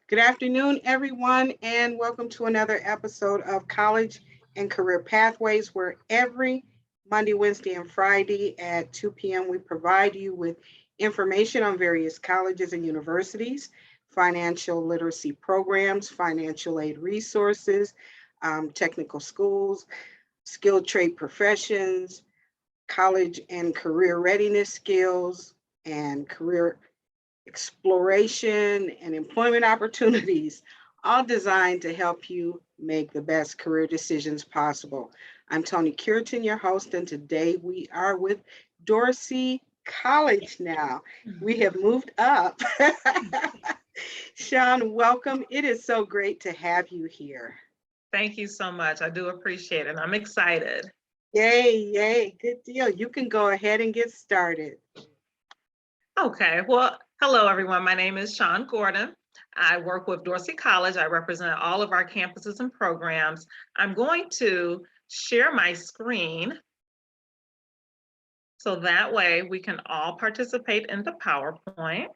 Good afternoon, everyone, and welcome to another episode of College and Career Pathways, where every Monday, Wednesday, and Friday at 2 p.m. we provide you with information on various colleges and universities, financial literacy programs, financial aid resources, technical schools, skilled trade professions, college and career readiness skills, and career exploration, and employment opportunities, all designed to help you make the best career decisions possible. I'm Tony Curitan, your host, and today we are with Dorsey College now. We have moved up. Shawn, welcome. It is so great to have you here. Thank you so much. I do appreciate it. I'm excited. Yay, yay, good deal. You can go ahead and get started. Okay, well, hello everyone. My name is Shawn Gordon. I work with Dorsey College. I represent all of our campuses and programs. I'm going to share my screen so that way we can all participate in the PowerPoint.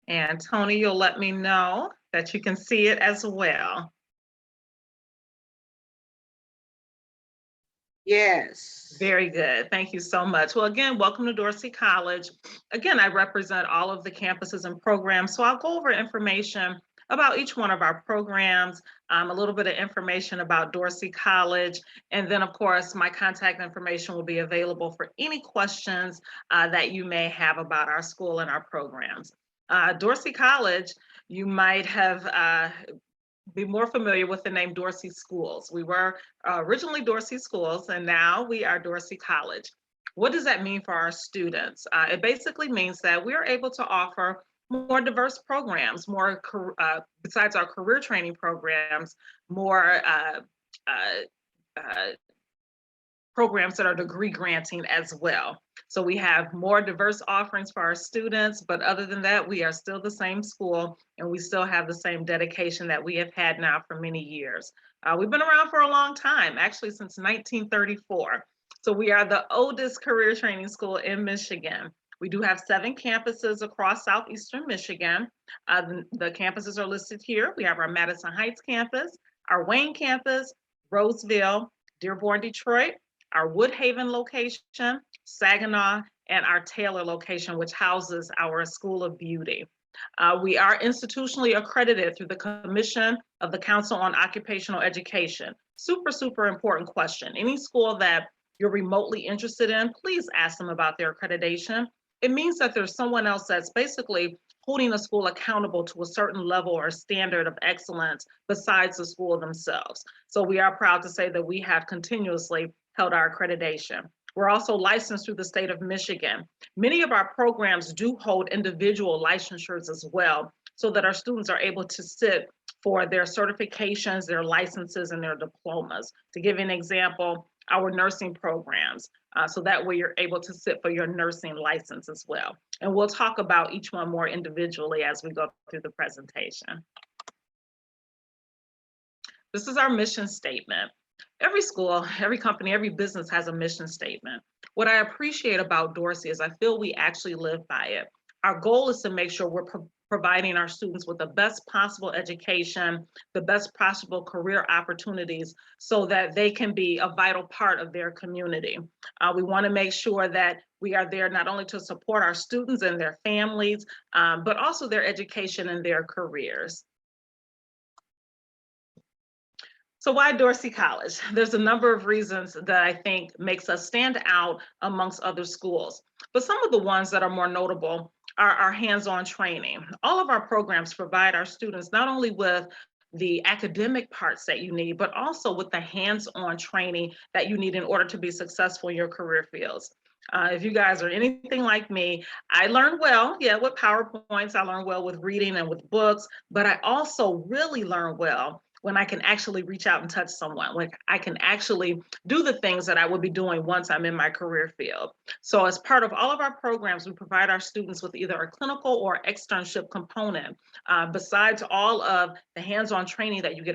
And Tony, you'll let me know that you can see it as well. Yes. Very good. Thank you so much. Well, again, welcome to Dorsey College. Again, I represent all of the campuses and programs, so I'll go over information about each one of our programs, a little bit of information about Dorsey College, and then, of course, my contact information will be available for any questions that you may have about our school and our programs. Dorsey College, you might have be more familiar with the name Dorsey Schools. We were originally Dorsey Schools, and now we are Dorsey College. What does that mean for our students? It basically means that we are able to offer more diverse programs, more besides our career training programs, more programs that are degree granting as well. So we have more diverse offerings for our students, but other than that, we are still the same school and we still have the same dedication that we have had now for many years. We've been around for a long time, actually since 1934. So we are the oldest career training school in Michigan. We do have 7 campuses across southeastern Michigan. The campuses are listed here. We have our Madison Heights campus, our Wayne campus, Roseville, Dearborn, Detroit, our Woodhaven location, Saginaw, and our Taylor location, which houses our School of Beauty. We are institutionally accredited through the Commission of the Council on Occupational Education. Super, super important question. Any school that you're remotely interested in, please ask them about their accreditation. It means that there's someone else that's basically holding a school accountable to a certain level or standard of excellence besides the school themselves. So we are proud to say that we have continuously held our accreditation. We're also licensed through the state of Michigan. Many of our programs do hold individual licensures as well, so that our students are able to sit for their certifications, their licenses, and their diplomas. To give you an example, our nursing programs, so that way you're able to sit for your nursing license as well. And we'll talk about each one more individually as we go through the presentation. This is our mission statement. Every school, every company, every business has a mission statement. What I appreciate about Dorsey is I feel we actually live by it. Our goal is to make sure we're providing our students with the best possible education, the best possible career opportunities so that they can be a vital part of their community. We want to make sure that we are there not only to support our students and their families, but also their education and their careers. So why Dorsey College? There's a number of reasons that I think makes us stand out amongst other schools. But some of the ones that are more notable are our hands-on training. All of our programs provide our students not only with the academic parts that you need, but also with the hands-on training that you need in order to be successful in your career fields. If you guys are anything like me, I learned well, with PowerPoints, I learned well with reading and with books, but I also really learned well when I can actually reach out and touch someone, when I can actually do the things that I would be doing once I'm in my career field. So as part of all of our programs, we provide our students with either a clinical or externship component. Besides all of the hands-on training that you get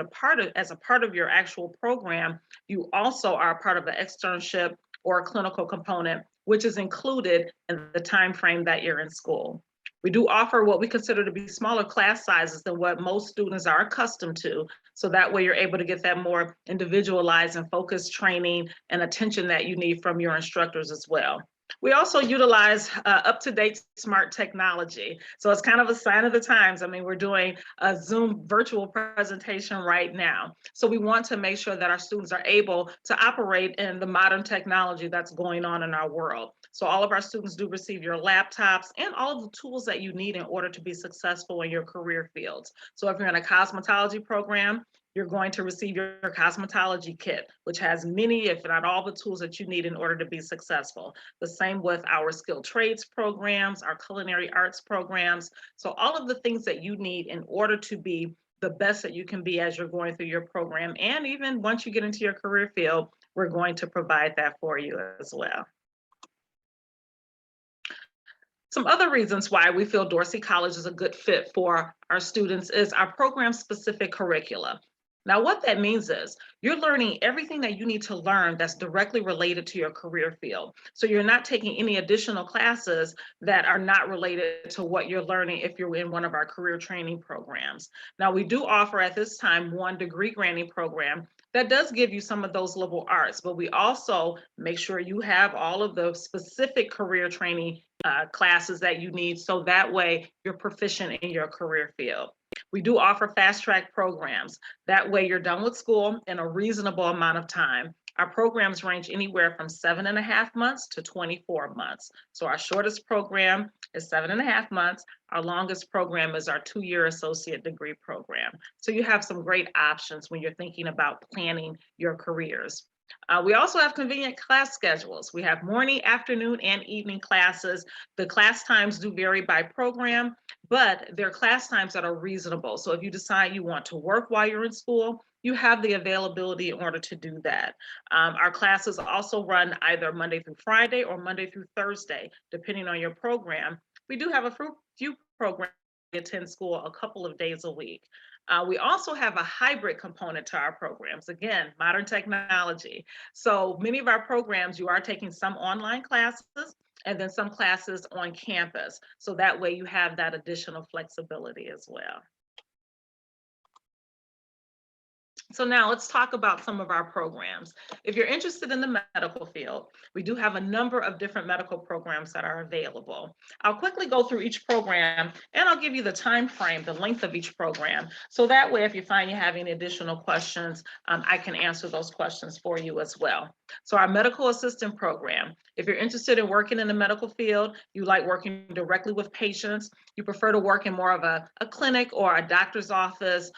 as a part of your actual program, you also are a part of an externship or a clinical component, which is included in the time frame that you're in school. We do offer what we consider to be smaller class sizes than what most students are accustomed to. So that way you're able to get that more individualized and focused training and attention that you need from your instructors as well. We also utilize up-to-date smart technology. So it's kind of a sign of the times. I mean, we're doing a Zoom virtual presentation right now. So we want to make sure that our students are able to operate in the modern technology that's going on in our world. So all of our students do receive your laptops and all of the tools that you need in order to be successful in your career fields. So if you're in a cosmetology program, you're going to receive your cosmetology kit, which has many, if not all, the tools that you need in order to be successful. The same with our skilled trades programs, our culinary arts programs. So all of the things that you need in order to be the best that you can be as you're going through your program. And even once you get into your career field, we're going to provide that for you as well. Some other reasons why we feel Dorsey College is a good fit for our students is our program-specific curricula. Now, what that means is you're learning everything that you need to learn that's directly related to your career field. So you're not taking any additional classes that are not related to what you're learning if you're in one of our career training programs. Now, we do offer at this time one degree granting program that does give you some of those liberal arts, but we also make sure you have all of the specific career training classes that you need, so that way you're proficient in your career field. We do offer fast track programs. That way you're done with school in a reasonable amount of time. Our programs range anywhere from 7.5 months to 24 months. So our shortest program is 7.5 months. Our longest program is our 2-year associate degree program. So you have some great options when you're thinking about planning your careers. We also have convenient class schedules. We have morning, afternoon, and evening classes. The class times do vary by program, but they're class times that are reasonable. So if you decide you want to work while you're in school, you have the availability in order to do that. Our classes also run either Monday through Friday or Monday through Thursday, depending on your program. We do have a few programs that attend school a couple of days a week. We also have a hybrid component to our programs. Again, modern technology. So many of our programs, you are taking some online classes and then some classes on campus. So that way you have that additional flexibility as well. So now let's talk about some of our programs. If you're interested in the medical field, we do have a number of different medical programs that are available. I'll quickly go through each program and I'll give you the time frame, the length of each program. So that way, if you find you have any additional questions, I can answer those questions for you as well. So our medical assistant program, if you're interested in working in the medical field, you like working directly with patients, you prefer to work in more of a clinic or a doctor's office,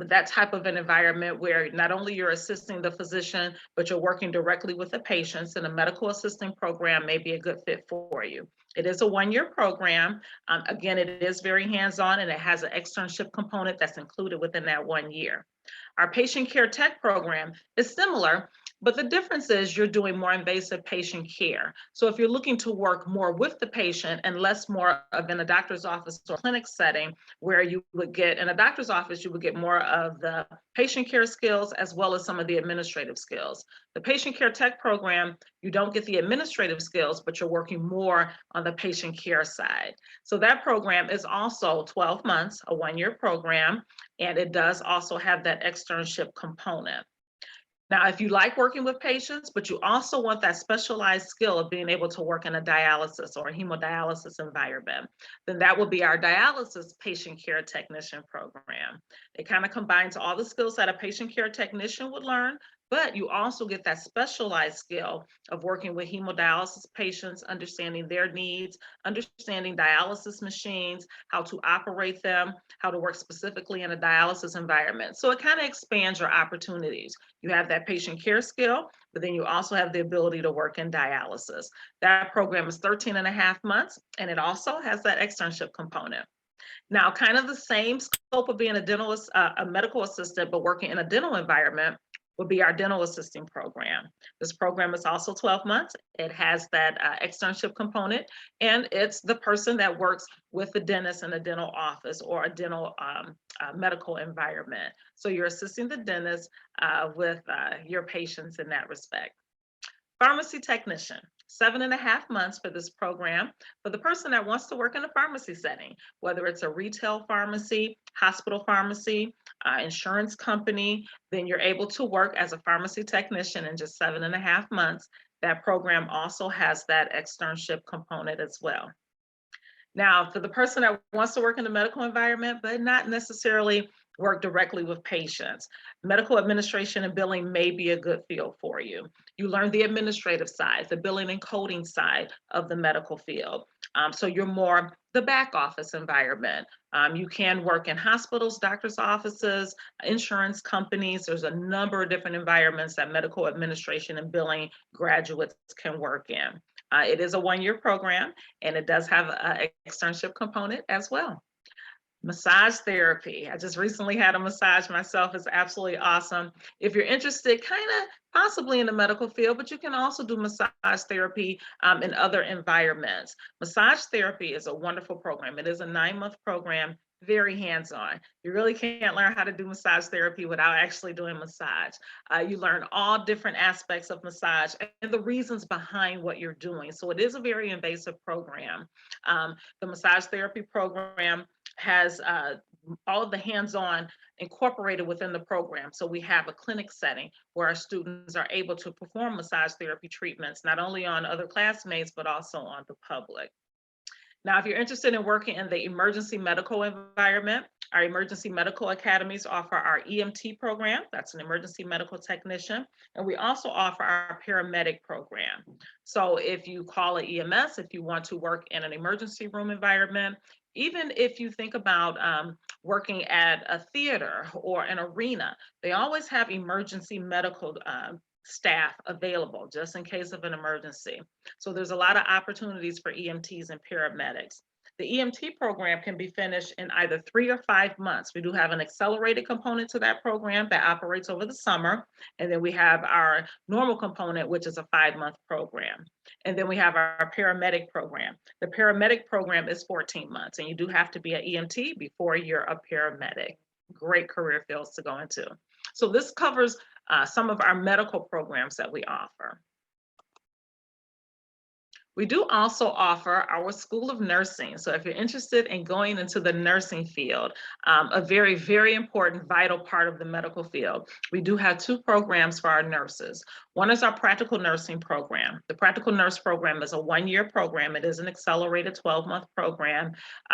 that type of an environment where not only you're assisting the physician, but you're working directly with the patients, and a medical assisting program may be a good fit for you. It is a 1-year program. Again, it is very hands-on and it has an externship component that's included within that 1 year. Our patient care tech program is similar, but the difference is you're doing more invasive patient care. So if you're looking to work more with the patient and less more of in a doctor's office or clinic setting, where you would get, in a doctor's office, you would get more of the patient care skills as well as some of the administrative skills. The patient care tech program, you don't get the administrative skills, but you're working more on the patient care side. So that program is also 12 months, a 1-year program, and it does also have that externship component. Now, if you like working with patients, but you also want that specialized skill of being able to work in a dialysis or a hemodialysis environment, then that will be our dialysis patient care technician program. It kind of combines all the skills that a patient care technician would learn, but you also get that specialized skill of working with hemodialysis patients, understanding their needs, understanding dialysis machines, how to operate them, how to work specifically in a dialysis environment. So it kind of expands your opportunities. You have that patient care skill, but then you also have the ability to work in dialysis. That program is 13.5 months, and it also has that externship component. Now, kind of the same scope of being a medical assistant, but working in a dental environment would be our dental assisting program. This program is also 12 months. It has that externship component, and it's the person that works with the dentist in a dental office or a dental medical environment. So you're assisting the dentist with your patients in that respect. Pharmacy technician, 7.5 months for this program for the person that wants to work in a pharmacy setting, whether it's a retail pharmacy, hospital pharmacy, insurance company, then you're able to work as a pharmacy technician in just 7.5 months. That program also has that externship component as well. Now, for the person that wants to work in the medical environment, but not necessarily work directly with patients, medical administration and billing may be a good field for you. You learn the administrative side, the billing and coding side of the medical field. So you're more the back office environment. You can work in hospitals, doctors' offices, insurance companies. There's a number of different environments that medical administration and billing graduates can work in. It is a one-year program, and it does have an externship component as well. Massage therapy. I just recently had a massage myself. It's absolutely awesome. If you're interested, kind of possibly in the medical field, but you can also do massage therapy in other environments. Massage therapy is a wonderful program. It is a 9-month program, very hands-on. You really can't learn how to do massage therapy without actually doing massage. You learn all different aspects of massage and the reasons behind what you're doing. So it is a very invasive program. The massage therapy program has all of the hands-on incorporated within the program. So we have a clinic setting where our students are able to perform massage therapy treatments, not only on other classmates, but also on the public. Now, if you're interested in working in the emergency medical environment, our emergency medical academies offer our EMT program, that's an emergency medical technician, and we also offer our paramedic program. So if you call an EMS, if you want to work in an emergency room environment, even if you think about working at a theater or an arena, they always have emergency medical staff available just in case of an emergency. So there's a lot of opportunities for EMTs and paramedics. The EMT program can be finished in either 3 or 5 months. We do have an accelerated component to that program that operates over the summer. And then we have our normal component, which is a 5-month program. And then we have our paramedic program. The paramedic program is 14 months, and you do have to be an EMT before you're a paramedic. Great career fields to go into. So this covers some of our medical programs that we offer. We do also offer our School of Nursing. So if you're interested in going into the nursing field, a very, very important, vital part of the medical field, we do have 2 programs for our nurses. One is our practical nursing program. The practical nurse program is a 1-year program. It is an accelerated 12-month program.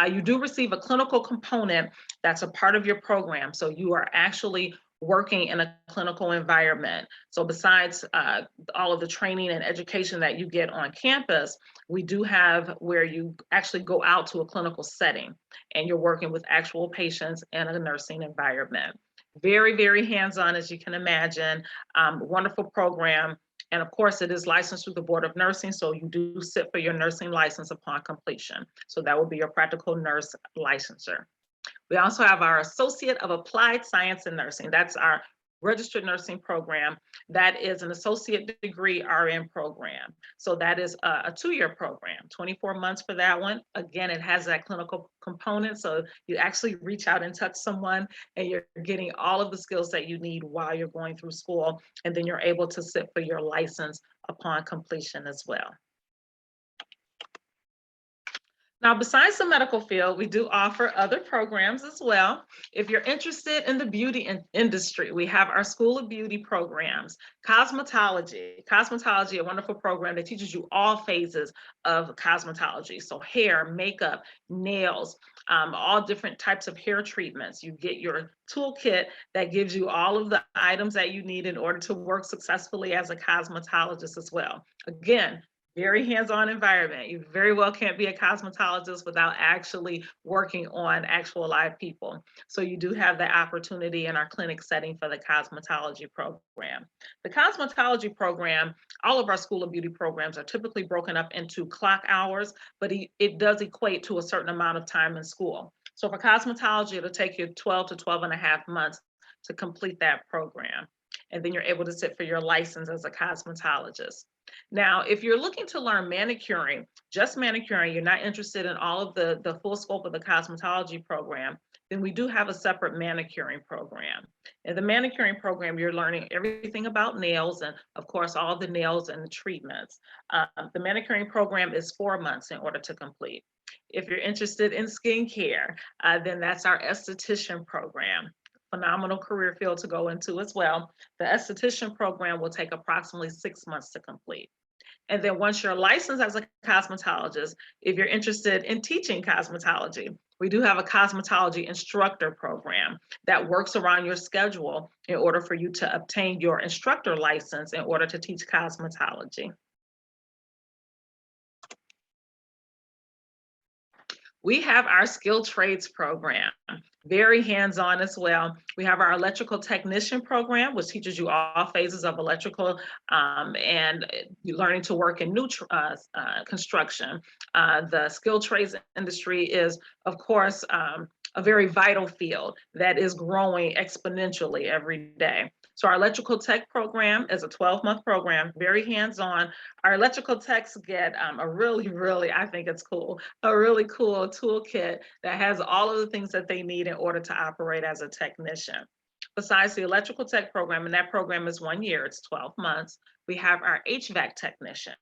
You do receive a clinical component that's a part of your program. So you are actually working in a clinical environment. So besides all of the training and education that you get on campus, we do have where you actually go out to a clinical setting and you're working with actual patients in a nursing environment. Very, very hands-on, as you can imagine. Wonderful program. And of course, it is licensed through the Board of Nursing, so you do sit for your nursing license upon completion. So that will be your practical nurse licensure. We also have our Associate of Applied Science in Nursing. That's our registered nursing program. That is an associate degree RN program. So that is a 2-year program, 24 months for that one. Again, it has that clinical component. So you actually reach out and touch someone and you're getting all of the skills that you need while you're going through school. And then you're able to sit for your license upon completion as well. Now, besides the medical field, we do offer other programs as well. If you're interested in the beauty industry, we have our School of Beauty programs. Cosmetology, a wonderful program that teaches you all phases of cosmetology. So hair, makeup, nails, all different types of hair treatments. You get your toolkit that gives you all of the items that you need in order to work successfully as a cosmetologist as well. Again, very hands-on environment. You very well can't be a cosmetologist without actually working on actual live people. So you do have the opportunity in our clinic setting for the cosmetology program. The cosmetology program, all of our School of Beauty programs are typically broken up into clock hours, but it does equate to a certain amount of time in school. So for cosmetology, it'll take you 12 to 12 and a half months to complete that program. And then you're able to sit for your license as a cosmetologist. Now, if you're looking to learn manicuring, just manicuring, you're not interested in all of the full scope of the cosmetology program, then we do have a separate manicuring program. In the manicuring program, you're learning everything about nails and, of course, all the nails and the treatments. The manicuring program is 4 months in order to complete. If you're interested in skincare, then that's our esthetician program. Phenomenal career field to go into as well. The esthetician program will take approximately 6 months to complete. And then once you're licensed as a cosmetologist, if you're interested in teaching cosmetology, we do have a cosmetology instructor program that works around your schedule in order for you to obtain your instructor license in order to teach cosmetology. We have our skilled trades program, very hands-on as well. We have our electrical technician program, which teaches you all phases of electrical and learning to work in new construction. The skilled trades industry is, of course, a very vital field that is growing exponentially every day. So our electrical tech program is a 12-month program, very hands-on. Our electrical techs get a really, I think it's cool, a really cool toolkit that has all of the things that they need in order to operate as a technician. Besides the electrical tech program, and that program is 1 year, it's 12 months, we have our HVAC technician.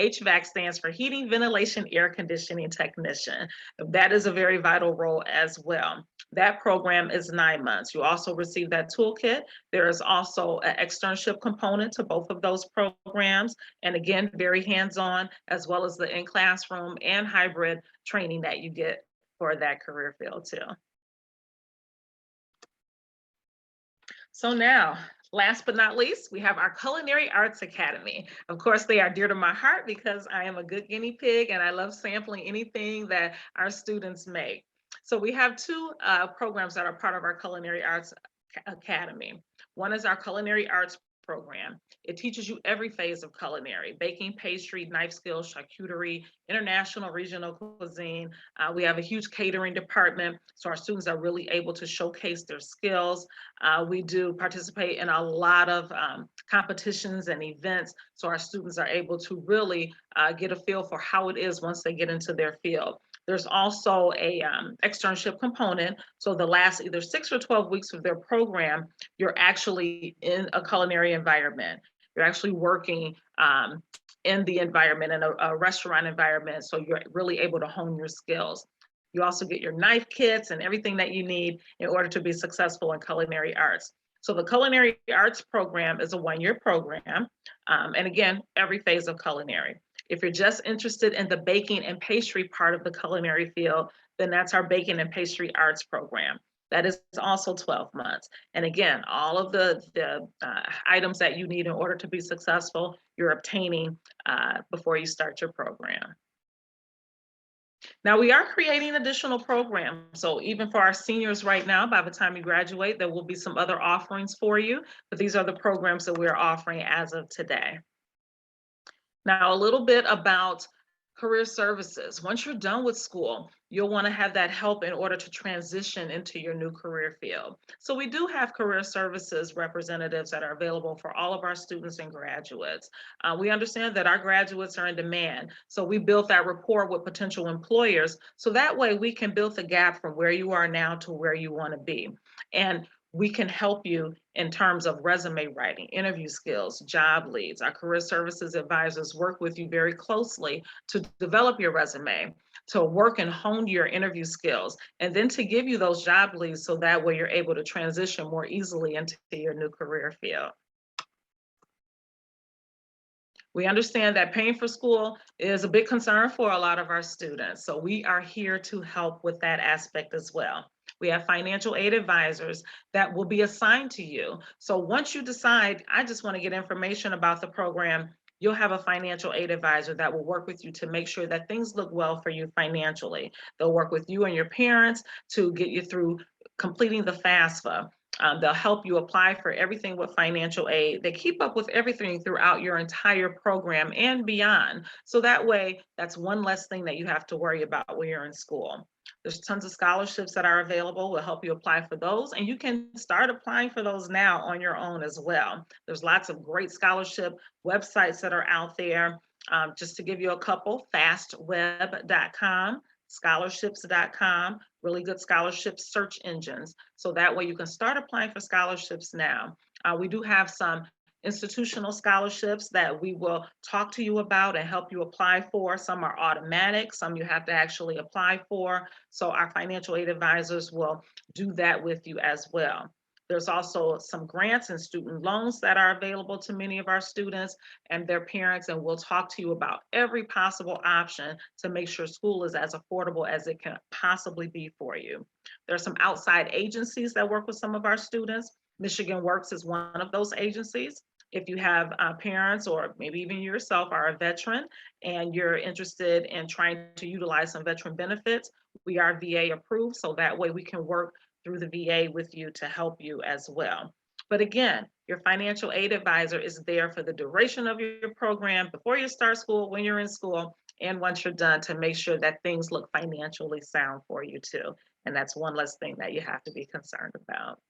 HVAC stands for heating, ventilation, air conditioning technician. That is a very vital role as well. That program is 9 months. You also receive that toolkit. There is also an externship component to both of those programs. And again, very hands-on, as well as the in-classroom and hybrid training that you get for that career field too. So now, last but not least, we have our Culinary Arts Academy. Of course, they are dear to my heart because I am a good guinea pig and I love sampling anything that our students make. So we have two programs that are part of our Culinary Arts Academy. One is our Culinary Arts program. It teaches you every phase of culinary: baking, pastry, knife skills, charcuterie, international, regional cuisine. We have a huge catering department, so our students are really able to showcase their skills. We do participate in a lot of competitions and events, so our students are able to really get a feel for how it is once they get into their field. There's also a externship component. So the last either 6 or 12 weeks of their program, you're actually in a culinary environment. You're actually working in the environment, in a restaurant environment. So you're really able to hone your skills. You also get your knife kits and everything that you need in order to be successful in culinary arts. So the Culinary Arts program is a 1-year program. And again, every phase of culinary. If you're just interested in the baking and pastry part of the culinary field, then that's our Baking and Pastry Arts program. That is also 12 months. And again, all of the items that you need in order to be successful, you're obtaining before you start your program. Now we are creating additional programs. So even for our seniors right now, by the time you graduate, there will be some other offerings for you, but these are the programs that we're offering as of today. Now, a little bit about career services. Once you're done with school, you'll want to have that help in order to transition into your new career field. So we do have career services representatives that are available for all of our students and graduates. We understand that our graduates are in demand. So we built that rapport with potential employers. So that way we can build the gap from where you are now to where you want to be. And we can help you in terms of resume writing, interview skills, job leads. Our career services advisors work with you very closely to develop your resume, to work and hone your interview skills, and then to give you those job leads so that way you're able to transition more easily into your new career field. We understand that paying for school is a big concern for a lot of our students, so we are here to help with that aspect as well. We have financial aid advisors that will be assigned to you. So once you decide, I just want to get information about the program, you'll have a financial aid advisor that will work with you to make sure that things look well for you financially. They'll work with you and your parents to get you through completing the FAFSA. They'll help you apply for everything with financial aid. They keep up with everything throughout your entire program and beyond. So that way, that's one less thing that you have to worry about when you're in school. There's tons of scholarships that are available. We'll help you apply for those, and you can start applying for those now on your own as well. There's lots of great scholarship websites that are out there. Just to give you a couple, fastweb.com, scholarships.com, really good scholarship search engines. So that way you can start applying for scholarships now. We do have some institutional scholarships that we will talk to you about and help you apply for. Some are automatic, some you have to actually apply for. So our financial aid advisors will do that with you as well. There's also some grants and student loans that are available to many of our students and their parents, and we'll talk to you about every possible option to make sure school is as affordable as it can possibly be for you. There are some outside agencies that work with some of our students. Michigan Works is one of those agencies. If you have parents or maybe even yourself are a veteran and you're interested in trying to utilize some veteran benefits, we are VA approved, so that way we can work through the VA with you to help you as well. But again, your financial aid advisor is there for the duration of your program, before you start school, when you're in school, and once you're done, to make sure that things look financially sound for you too. And that's one less thing that you have to be concerned about.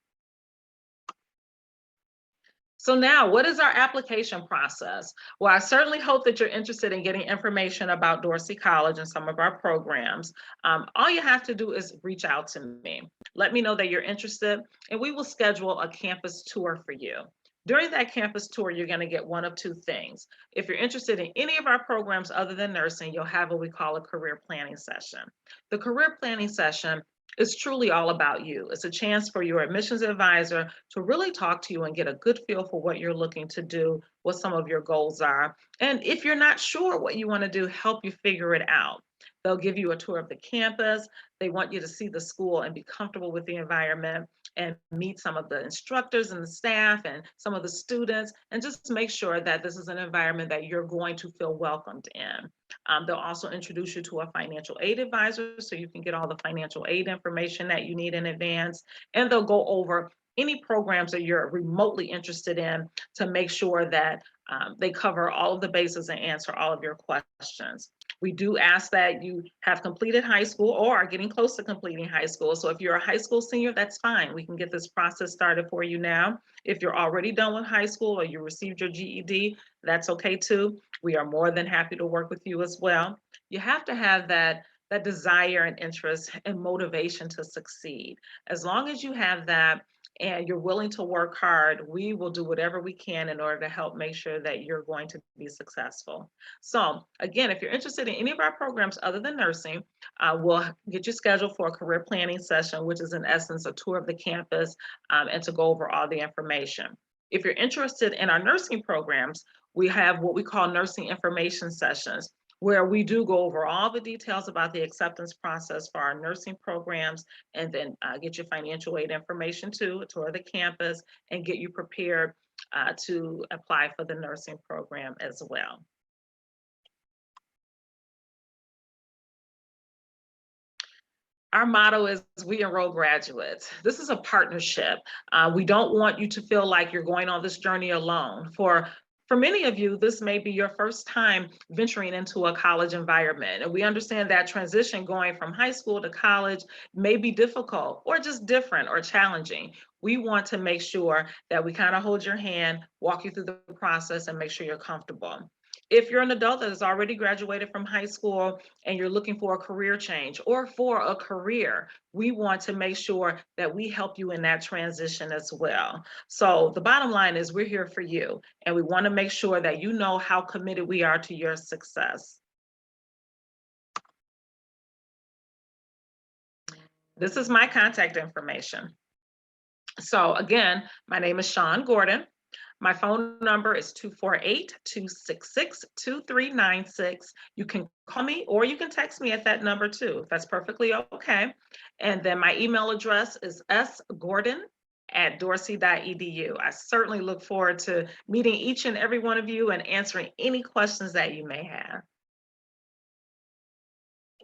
So now, what is our application process? Well, I certainly hope that you're interested in getting information about Dorsey College and some of our programs. All you have to do is reach out to me. Let me know that you're interested, and we will schedule a campus tour for you. During that campus tour, you're going to get one of two things. If you're interested in any of our programs other than nursing, you'll have what we call a career planning session. The career planning session is truly all about you. It's a chance for your admissions advisor to really talk to you and get a good feel for what you're looking to do, what some of your goals are. And if you're not sure what you want to do, help you figure it out. They'll give you a tour of the campus. They want you to see the school and be comfortable with the environment and meet some of the instructors and the staff and some of the students, and just make sure that this is an environment that you're going to feel welcomed in. They'll also introduce you to a financial aid advisor so you can get all the financial aid information that you need in advance. And they'll go over any programs that you're remotely interested in to make sure that they cover all of the bases and answer all of your questions. We do ask that you have completed high school or are getting close to completing high school. So if you're a high school senior, that's fine. We can get this process started for you now. If you're already done with high school or you received your GED, that's okay too. We are more than happy to work with you as well. You have to have that desire and interest and motivation to succeed. As long as you have that and you're willing to work hard, we will do whatever we can in order to help make sure that you're going to be successful. So again, if you're interested in any of our programs other than nursing, we'll get you scheduled for a career planning session, which is in essence a tour of the campus and to go over all the information. If you're interested in our nursing programs, we have what we call nursing information sessions, where we do go over all the details about the acceptance process for our nursing programs, and then get your financial aid information too, a tour of the campus, and get you prepared to apply for the nursing program as well. Our motto is we enroll graduates. This is a partnership. We don't want you to feel like you're going on this journey alone. For many of you, this may be your first time venturing into a college environment. And we understand that transition going from high school to college may be difficult or just different or challenging. We want to make sure that we kind of hold your hand, walk you through the process, and make sure you're comfortable. If you're an adult that has already graduated from high school and you're looking for a career change or for a career, we want to make sure that we help you in that transition as well. So the bottom line is we're here for you, and we want to make sure that you know how committed we are to your success. This is my contact information. So again, my name is Shawn Gordon. My phone number is 248-266-2396. You can call me or you can text me at that number too, if that's perfectly okay. And then my email address is sgordon@dorsey.edu. I certainly look forward to meeting each and every one of you and answering any questions that you may have.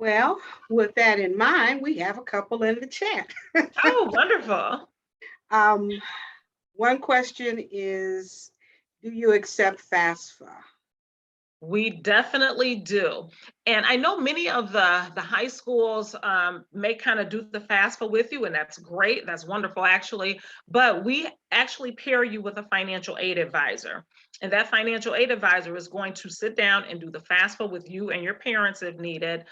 Well, with that in mind, we have a couple in the chat. Oh, wonderful. One question is, do you accept FAFSA? We definitely do. And I know many of the high schools may kind of do the FAFSA with you, and that's great. That's wonderful, actually. But we actually pair you with a financial aid advisor. And that financial aid advisor is going to sit down and do the FAFSA with you and your parents if needed.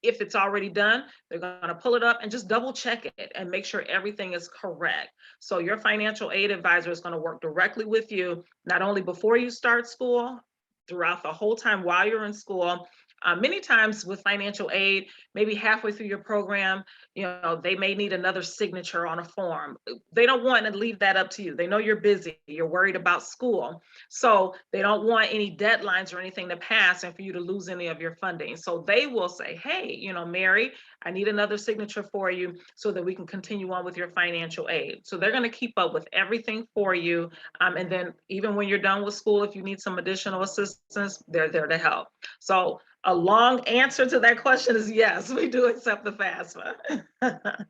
If it's already done, they're going to pull it up and just double check it and make sure everything is correct. So your financial aid advisor is going to work directly with you, not only before you start school, throughout the whole time while you're in school. Many times with financial aid, maybe halfway through your program, they may need another signature on a form. They don't want to leave that up to you. They know you're busy, you're worried about school. So they don't want any deadlines or anything to pass and for you to lose any of your funding. So they will say, hey, Mary, I need another signature for you so that we can continue on with your financial aid. So they're going to keep up with everything for you. And then even when you're done with school, if you need some additional assistance, they're there to help. So a long answer to that question is yes, we do accept the FAFSA.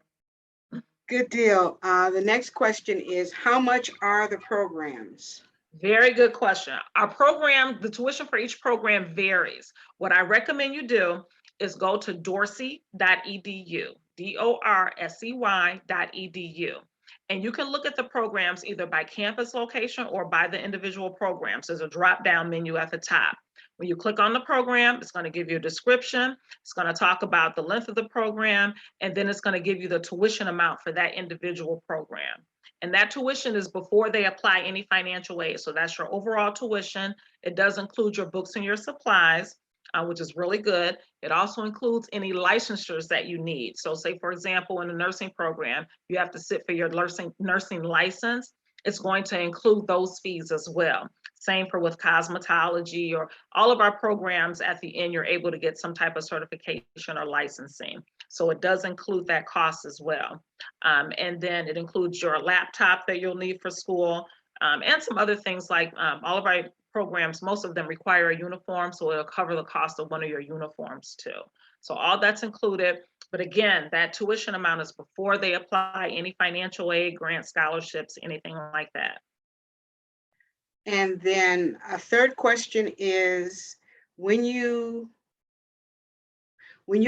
Good deal. The next question is, how much are the programs? Very good question. Our program, the tuition for each program varies. What I recommend you do is go to dorsey.edu, dorsey.edu. And you can look at the programs either by campus location or by the individual programs. There's a drop-down menu at the top. When you click on the program, it's going to give you a description. It's going to talk about the length of the program, and then it's going to give you the tuition amount for that individual program. And that tuition is before they apply any financial aid. So that's your overall tuition. It does include your books and your supplies, which is really good. It also includes any licensures that you need. So say, for example, in the nursing program, you have to sit for your nursing license. It's going to include those fees as well. Same for with cosmetology or all of our programs. At the end, you're able to get some type of certification or licensing. So it does include that cost as well. And then it includes your laptop that you'll need for school, and some other things like all of our programs, most of them require a uniform, so it'll cover the cost of one of your uniforms too. So all that's included. But again, that tuition amount is before they apply any financial aid, grant, scholarships, anything like that. And then a third question is, when you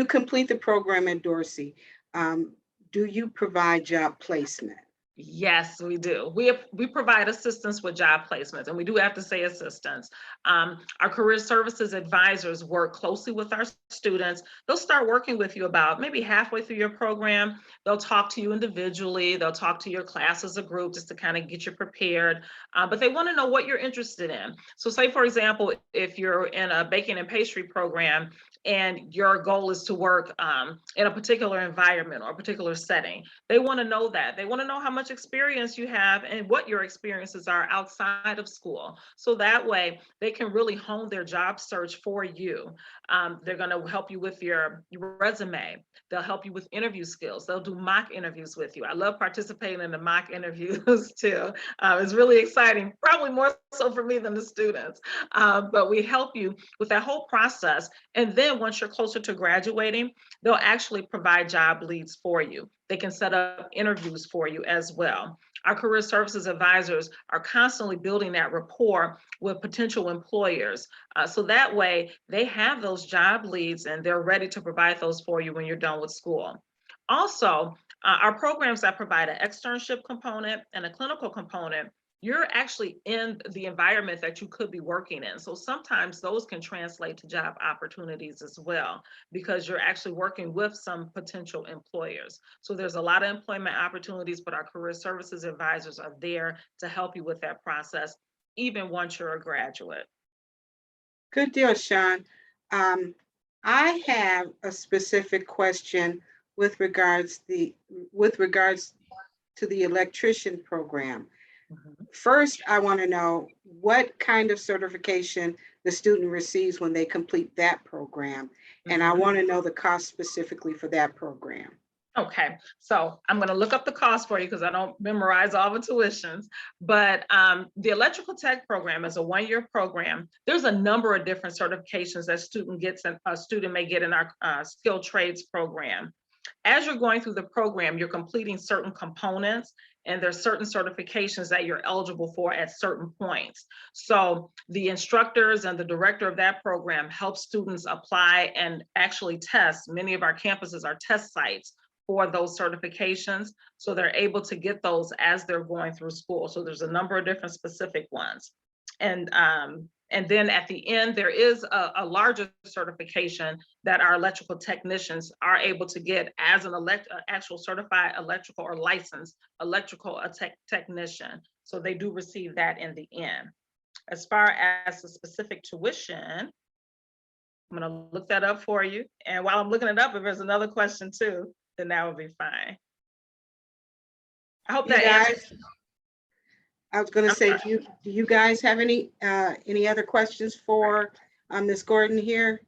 complete the program at Dorsey, do you provide job placement? Yes, we do. We provide assistance with job placements, and we do have to say assistance. Our career services advisors work closely with our students. They'll start working with you about maybe halfway through your program. They'll talk to you individually. They'll talk to your class as a group just to kind of get you prepared. But they want to know what you're interested in. So say, for example, if you're in a baking and pastry program and your goal is to work in a particular environment or a particular setting, they want to know that. They want to know how much experience you have and what your experiences are outside of school. So that way they can really hone their job search for you. They're going to help you with your resume. They'll help you with interview skills. They'll do mock interviews with you. I love participating in the mock interviews too. It's really exciting, probably more so for me than the students. But we help you with that whole process. And then once you're closer to graduating, they'll actually provide job leads for you. They can set up interviews for you as well. Our career services advisors are constantly building that rapport with potential employers. So that way they have those job leads and they're ready to provide those for you when you're done with school. Also, our programs that provide an externship component and a clinical component, you're actually in the environment that you could be working in. So sometimes those can translate to job opportunities as well, because you're actually working with some potential employers. So there's a lot of employment opportunities, but our career services advisors are there to help you with that process, even once you're a graduate. Good deal, Shawn. I have a specific question with regards to the electrician program. First, I want to know what kind of certification the student receives when they complete that program. And I want to know the cost specifically for that program. Okay, so I'm going to look up the cost for you because I don't memorize all the tuitions, but the electrical tech program is a one-year program. There's a number of different certifications that a student may get in our skilled trades program. As you're going through the program, you're completing certain components, and there's certain certifications that you're eligible for at certain points. So the instructors and the director of that program help students apply and actually test. Many of our campuses are test sites for those certifications, so they're able to get those as they're going through school. So there's a number of different specific ones. And then at the end, there is a larger certification that our electrical technicians are able to get as an actual certified electrical or licensed electrical technician. So they do receive that in the end. As far as the specific tuition, I'm gonna look that up for you. And while I'm looking it up, if there's another question too, then that would be fine. I hope that answers. I was going to say, do you guys have any other questions for Ms. Gordon here?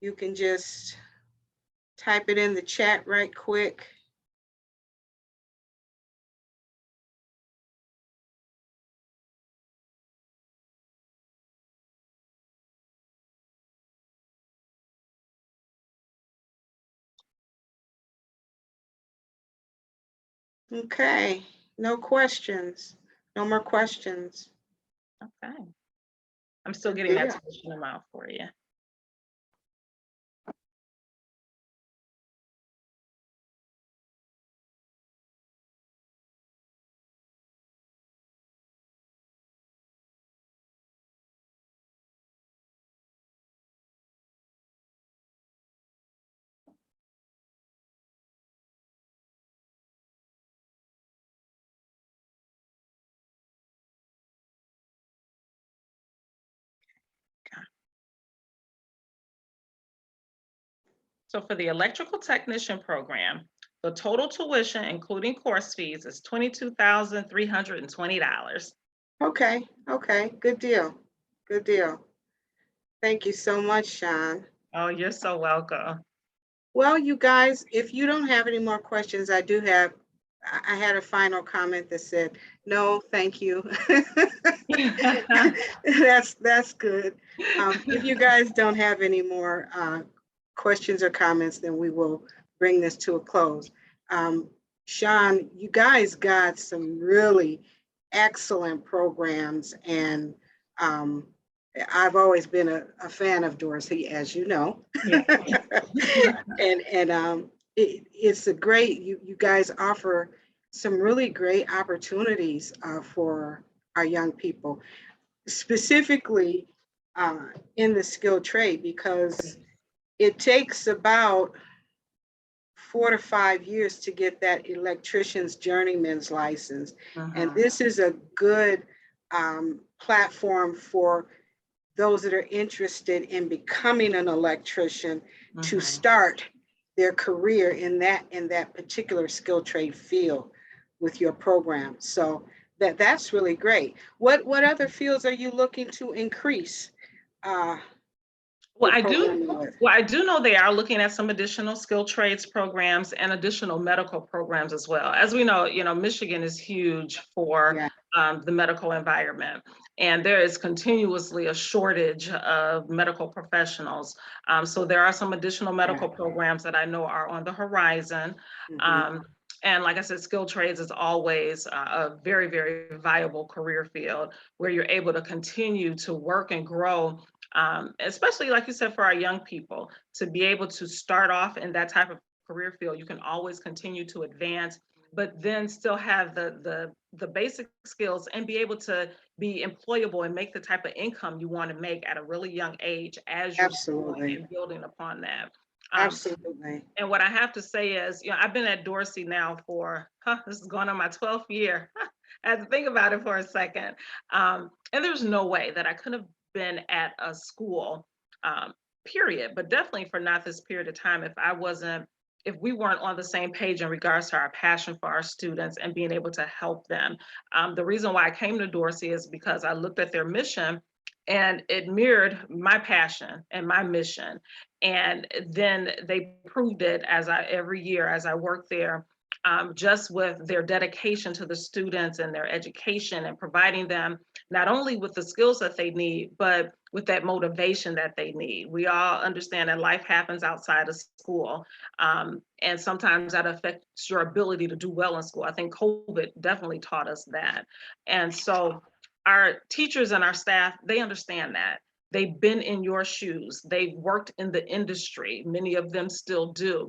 You can just type it in the chat right quick. Okay, no questions. No more questions. Okay. I'm still getting that tuition amount for you. So for the electrical technician program, the total tuition, including course fees, is $22,320. Okay, good deal. Good deal. Thank you so much, Shawn. Oh, you're so welcome. Well, you guys, if you don't have any more questions, I had a final comment that said, no, thank you. That's good. If you guys don't have any more questions or comments, then we will bring this to a close. Shawn, you guys got some really excellent programs, and I've always been a fan of Dorsey, as you know. Yeah. and it's a great, you guys offer some really great opportunities for our young people, specifically in the skilled trade, because it takes about 4 to 5 years to get that electrician's journeyman's license. And this is a good platform for those that are interested in becoming an electrician to start their career in that particular skilled trade field with your program. So that's really great. What other fields are you looking to increase? Well, I do know they are looking at some additional skilled trades programs and additional medical programs as well. As we know, Michigan is huge for the medical environment, and there is continuously a shortage of medical professionals. So there are some additional medical programs that I know are on the horizon. And like I said, skilled trades is always a very, very viable career field where you're able to continue to work and grow. Especially like you said, for our young people, to be able to start off in that type of career field, you can always continue to advance, but then still have the basic skills and be able to be employable and make the type of income you want to make at a really young age as you're growing and building upon that. Absolutely. And what I have to say is, I've been at Dorsey now for, this is going on my 12th year. I had to think about it for a second. And there's no way that I could have been at a school, period, but definitely for not this period of time if we weren't on the same page in regards to our passion for our students and being able to help them. The reason why I came to Dorsey is because I looked at their mission and it mirrored my passion and my mission. And then they proved it every year as I worked there, just with their dedication to the students and their education and providing them not only with the skills that they need, but with that motivation that they need. We all understand that life happens outside of school, and sometimes that affects your ability to do well in school. I think COVID definitely taught us that. And so our teachers and our staff, they understand that. They've been in your shoes. They've worked in the industry. Many of them still do.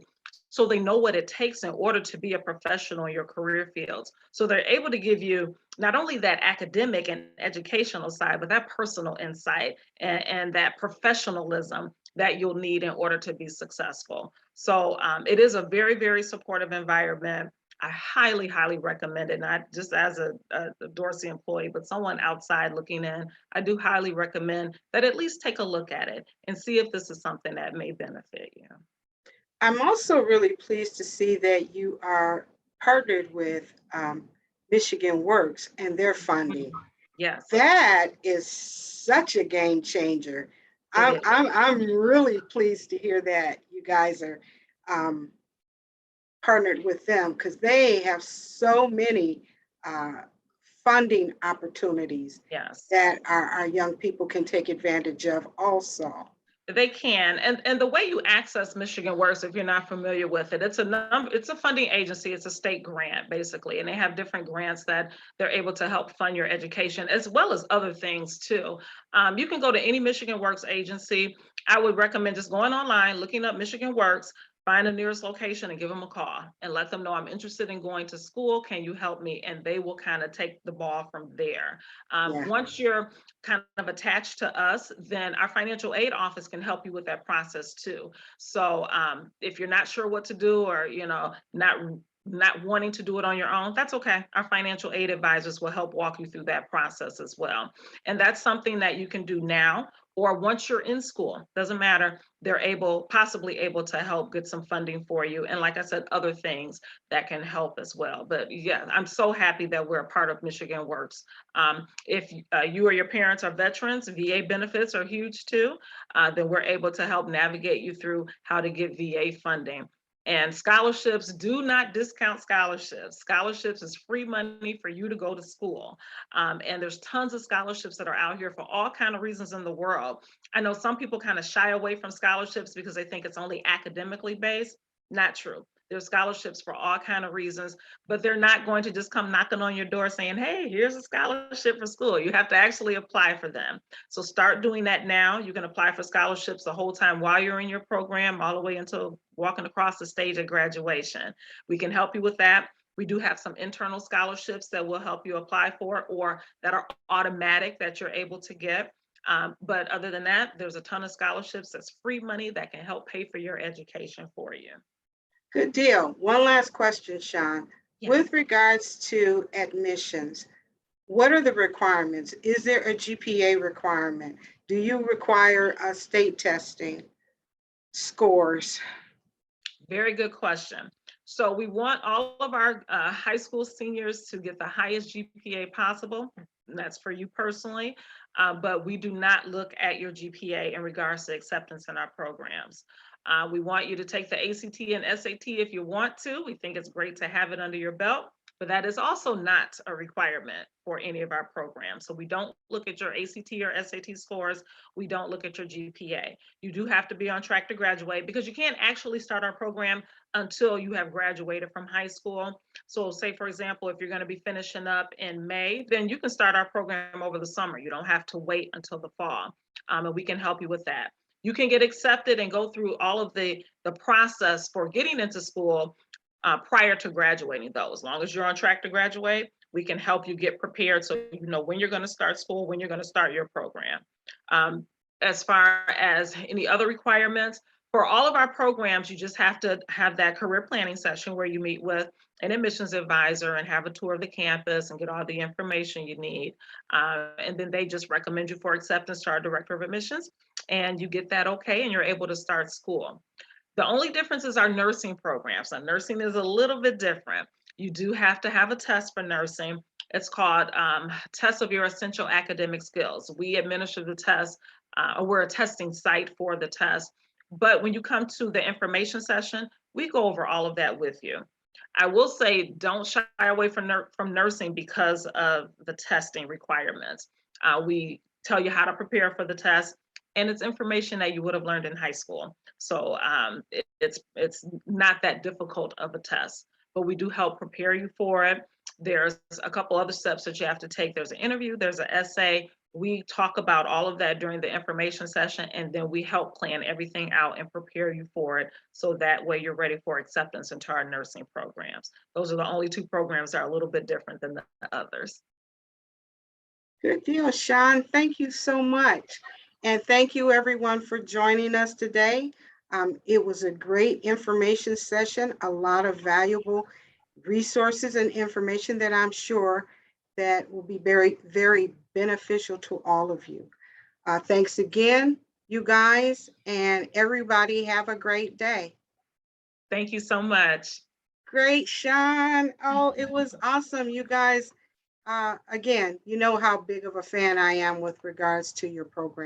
So they know what it takes in order to be a professional in your career fields. So they're able to give you not only that academic and educational side, but that personal insight and that professionalism that you'll need in order to be successful. So it is a very, very supportive environment. I highly, highly recommend it, not just as a Dorsey employee, but someone outside looking in. I do highly recommend that at least take a look at it and see if this is something that may benefit you. I'm also really pleased to see that you are partnered with Michigan Works and their funding. Yes, That is such a game changer. it I'm is. I'm I'm really pleased to hear that you guys are um, partnered with them because they have so many uh, funding opportunities Yes. that our young people can take advantage of also. They can, and the way you access Michigan Works, if you're not familiar with it, it's a funding agency, it's a state grant basically, and they have different grants that they're able to help fund your education as well as other things too. You can go to any Michigan Works agency. I would recommend just going online, looking up Michigan Works, find the nearest location and give them a call and let them know I'm interested in going to school. Can you help me? And they will kind of take the ball from there. Yeah. Once you're kind of attached to us, then our financial aid office can help you with that process too. So if you're not sure what to do, or not wanting to do it on your own, that's okay. Our financial aid advisors will help walk you through that process as well. And that's something that you can do now, or once you're in school, doesn't matter. They're possibly able to help get some funding for you. And like I said, other things that can help as well. But yeah, I'm so happy that we're a part of Michigan Works. If you or your parents are veterans, VA benefits are huge too. Then we're able to help navigate you through how to get VA funding. And scholarships, do not discount scholarships. Scholarships is free money for you to go to school. And there's tons of scholarships that are out here for all kinds of reasons in the world. I know some people kind of shy away from scholarships because they think it's only academically based. Not true. There's scholarships for all kinds of reasons, but they're not going to just come knocking on your door saying, hey, here's a scholarship for school. You have to actually apply for them. So start doing that now. You can apply for scholarships the whole time while you're in your program, all the way until walking across the stage at graduation. We can help you with that. We do have some internal scholarships that will help you apply for, or that are automatic that you're able to get. But other than that, there's a ton of scholarships that's free money that can help pay for your education for you. Good deal. One last question, Shawn. Yeah. With regards to admissions, what are the requirements? Is there a GPA requirement? Do you require a state testing scores? Very good question. So we want all of our high school seniors to get the highest GPA possible. And that's for you personally, but we do not look at your GPA in regards to acceptance in our programs. We want you to take the ACT and SAT if you want to. We think it's great to have it under your belt, but that is also not a requirement for any of our programs. So we don't look at your ACT or SAT scores. We don't look at your GPA. You do have to be on track to graduate, because you can't actually start our program until you have graduated from high school. So say, for example, if you're going to be finishing up in May, then you can start our program over the summer. You don't have to wait until the fall, and we can help you with that. You can get accepted and go through all of the process for getting into school prior to graduating, though. As long as you're on track to graduate, we can help you get prepared so you know when you're going to start school, when you're going to start your program. As far as any other requirements, for all of our programs, you just have to have that career planning session where you meet with an admissions advisor and have a tour of the campus and get all the information you need. And then they just recommend you for acceptance to our director of admissions, and you get that okay, and you're able to start school. The only difference is our nursing programs. Now, nursing is a little bit different. You do have to have a test for nursing. It's called Test of Your Essential Academic Skills. We administer the test, or we're a testing site for the test. But when you come to the information session, we go over all of that with you. I will say, don't shy away from nursing because of the testing requirements. We tell you how to prepare for the test, and it's information that you would have learned in high school. So it's not that difficult of a test, but we do help prepare you for it. There's a couple other steps that you have to take. There's an interview, there's an essay. We talk about all of that during the information session, and then we help plan everything out and prepare you for it, so that way you're ready for acceptance into our nursing programs. Those are the only two programs that are a little bit different than the others. Good deal, Shawn. Thank you so much. And thank you everyone for joining us today. It was a great information session, a lot of valuable resources and information that I'm sure that will be very, very beneficial to all of you. Thanks again, you guys, and everybody have a great day. Thank you so much. Great, Shawn. Oh, it was awesome. You guys, again, you know how big of a fan I am with regards to your program.